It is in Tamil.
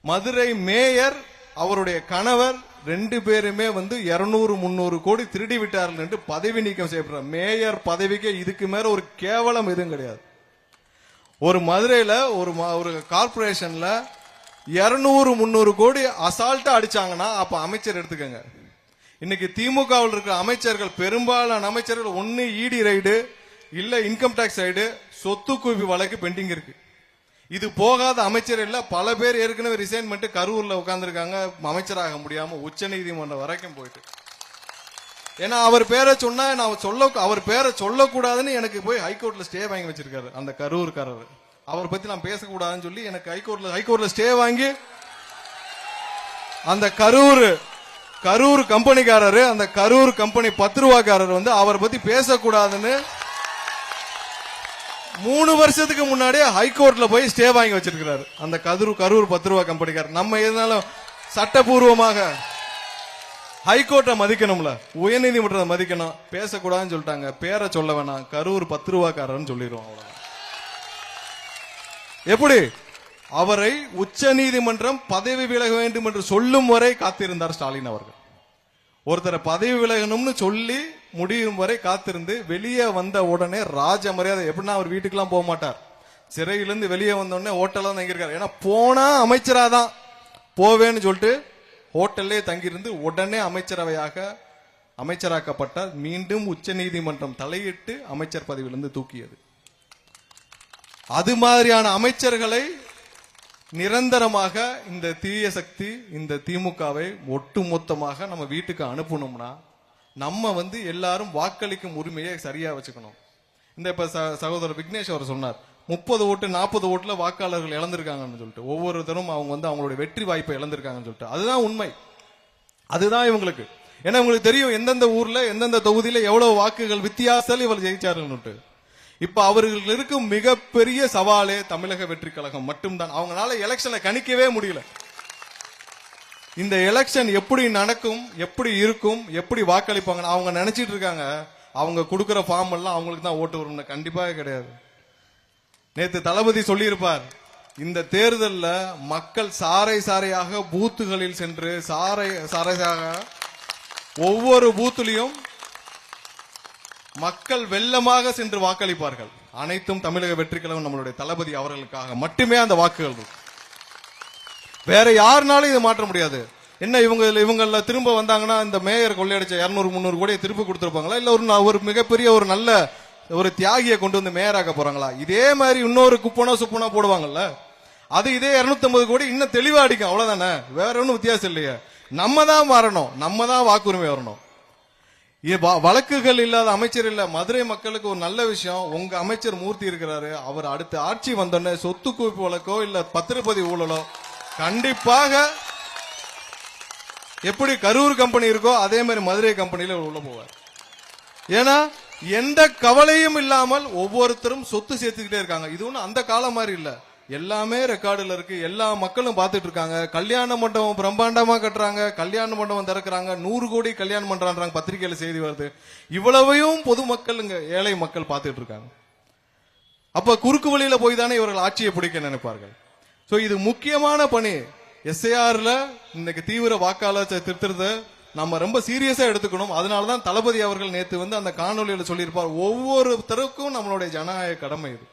மதுரை மேயர் அவருடைய கணவர் 2 பேருமே 200-300 கோடி திருடி விட்டார்கள் என்று பதவி நீக்கம் செய்யப்படுற மேயர் பதவிக்கு இதுக்கு மேல ஒரு கேவலம் எதுவும் கிடையாது. ஒரு மதுரையில ஒரு கார்பரேஷன்ல 200-300 கோடி அசால்ட்டா அடிச்சாங்கன்னா அப்ப அமைச்சர் எடுத்துக்கங்க. இன்னைக்கு திமுகவில் இருக்கிற அமைச்சர்கள் பெரும்பாலான அமைச்சர்கள் ஒன்னு இடி ரைடு இல்ல இன்கம் டாக்ஸ் ரைடு சொத்து குவிப்பு வழக்கு பெண்டிங் இருக்கு. இது போகாத அமைச்சர் இல்ல, பல பேர் ஏற்கனவே ரிசைன் பண்ணிட்டு கரூர்ல உட்கார்ந்துருக்காங்க அமைச்சராக முடியாம உச்ச நீதிமன்றம் வரைக்கும் போயிட்டு. ஏன்னா அவர் பேரை சொன்னா அவர் பேரை சொல்லக்கூடாதுன்னு எனக்கு போய் ஹைகோர்ட்ல ஸ்டே வாங்கி வச்சிருக்காரு அந்த கரூர்காரர். அவர் பத்தி நான் பேசக்கூடாதுன்னு சொல்லி எனக்கு ஹைகோர்ட்ல ஸ்டே வாங்கி அந்த கரூர் கம்பெனிக்காரரு அந்த கரூர் கம்பெனி 10 ரூபாய்க்காரர் அவரை பத்தி பேசக்கூடாதுன்னு 3 வருஷத்துக்கு முன்னாடியே ஹைகோர்ட்ல போய் ஸ்டே வாங்கி வச்சிருக்கிறாரு அந்த கரூர் 10 ரூபாய் கம்பெனிக்காரர். நம்ம எதுனாலும் சட்டபூர்வமாக ஹைகோர்ட்டை மதிக்கணும்ல, உயர்நீதிமன்றத்தை மதிக்கணும். பேசக்கூடாதுன்னு சொல்லிட்டாங்க, பேரை சொல்ல வேணாம், கரூர் 10 ரூபாய்க்காரன்னு சொல்லிடுவோம். எப்படி அவரை உச்ச நீதிமன்றம் பதவி விலக வேண்டும் என்று சொல்லும் வரை காத்திருந்தார் ஸ்டாலின் அவர்கள். ஒருத்தரை பதவி விலகணும்னு சொல்லி முடியும் வரை காத்திருந்து வெளியே வந்த உடனே ராஜ மரியாதை. எப்படின்னா அவர் வீட்டுக்கெல்லாம் போக மாட்டார், சிறையிலிருந்து வெளியே வந்த உடனே ஹோட்டல்ல தங்கியிருக்காரு. ஏன்னா போனா அமைச்சராதான் போவேன்னு சொல்லிட்டு ஹோட்டல்லே தங்கியிருந்து உடனே அமைச்சராக்கப்பட்டார். மீண்டும் உச்ச நீதிமன்றம் தலையிட்டு அமைச்சர் பதவியிலிருந்து தூக்கியது. அது மாதிரியான அமைச்சர்களை நிரந்தரமாக இந்த தீய சக்தி இந்த திமுகவை ஒட்டுமொத்தமாக நம்ம வீட்டுக்கு அனுப்பணும்னா நம்ம எல்லாரும் வாக்களிக்கும் உரிமையை சரியா வச்சுக்கணும். இப்ப சகோதரர் விக்னேஷ் அவர் சொன்னார் 30 ஓட்டு 40 ஓட்டுல வாக்காளர்கள் இழந்திருக்காங்கன்னு சொல்லிட்டு, ஒவ்வொருத்தரும் அவங்க அவங்களுடைய வெற்றி வாய்ப்பை இழந்திருக்காங்கன்னு சொல்லிட்டு. அதுதான் உண்மை, அதுதான் இவங்களுக்கு. ஏன்னா உங்களுக்கு தெரியும் எந்தெந்த ஊர்ல எந்தெந்த தொகுதியில எவ்வளவு வாக்குகள் வித்தியாசத்தில் இவர் ஜெயிச்சாருன்னு. இப்ப அவர்களுக்கு இருக்கும் மிகப்பெரிய சவாலே தமிழக வெற்றி கழகம் மட்டும்தான். அவங்களால எலெக்ஷனை கணிக்கவே முடியல. இந்த எலெக்ஷன் எப்படி நடக்கும், எப்படி இருக்கும், எப்படி வாக்களிப்பாங்க அவங்க நினைச்சிட்டு இருக்காங்க. அவங்க கொடுக்கிற ஃபார்ம் எல்லாம் அவங்களுக்கு தான் ஓட்டு வரும்னு கண்டிப்பாக கிடையாது. நேத்து தளபதி சொல்லியிருப்பார், இந்த தேர்தலில் மக்கள் சாரையாக பூத்துகளில் சென்று சாரையாக ஒவ்வொரு பூத்துலையும் மக்கள் வெள்ளமாக சென்று வாக்களிப்பார்கள். அனைத்தும் தமிழக வெற்றி கழகம் நம்மளுடைய தளபதி அவர்களுக்காக மட்டுமே அந்த வாக்குகள். வேற யாருனாலும் இதை மாற்ற முடியாது. என்ன இவங்கள திரும்ப வந்தாங்கன்னா இந்த மேயர் கொள்ளையடிச்ச 200-300 கோடியை திருப்பி கொடுத்திருப்பாங்களா, இல்ல ஒரு மிகப்பெரிய ஒரு நல்ல ஒரு தியாகியை கொண்டு வந்து மேயராக்க போறாங்களா? இதே மாதிரி இன்னொரு குப்பனோ சுப்பனோ போடுவாங்கல்ல, அது இதே 250 கோடி இன்னும் தெளிவா அடிக்கும். அவ்வளவுதானே, வேற ஒன்னும் வித்தியாசம் இல்லையே. நம்ம தான் மாறணும், நம்ம தான் வாக்குரிமை வரணும். வழக்குகள் இல்லாத அமைச்சர் இல்ல. மதுரை மக்களுக்கு ஒரு நல்ல விஷயம், உங்க அமைச்சர் மூர்த்தி இருக்கிறாரு. அவர் அடுத்த ஆட்சி வந்தோடனே சொத்து குவிப்பு வழக்கோ இல்ல பத்திரப்பதிவு ஊழலோ கண்டிப்பாக எப்படி கரூர் கம்பெனி இருக்கோ அதே மாதிரி மதுரை கம்பெனியில உள்ள போவார். ஏன்னா எந்த கவலையும் இல்லாமல் ஒவ்வொருத்தரும் சொத்து சேர்த்துக்கிட்டே இருக்காங்க. இது ஒண்ணு அந்த காலம் மாதிரி இல்ல, எல்லாமே ரெக்கார்டுல இருக்கு, எல்லா மக்களும் பார்த்துட்டு இருக்காங்க. கல்யாண மண்டபம் பிரம்மாண்டமா கட்டுறாங்க, கல்யாண மண்டபம் திறக்கிறாங்க, 100 கோடி கல்யாணம் பண்றாங்க, பத்திரிகையில செய்தி வருது. இவ்வளவையும் பொதுமக்கள் ஏழை மக்கள் பார்த்துட்டு இருக்காங்க. அப்ப குறுக்கு வழியில போய் தானே இவர்கள் ஆட்சியை பிடிக்க நினைப்பார்கள். சோ இது முக்கியமான பணி. எஸ்ஐஆர்ல இன்னைக்கு தீவிர வாக்காளர் திருத்தத்தை நம்ம ரொம்ப சீரியஸா எடுத்துக்கணும். அதனாலதான் தளபதி அவர்கள் நேத்து அந்த காணொலியில சொல்லியிருப்பார், ஒவ்வொருத்தருக்கும் நம்மளுடைய ஜனநாயக கடமை இது.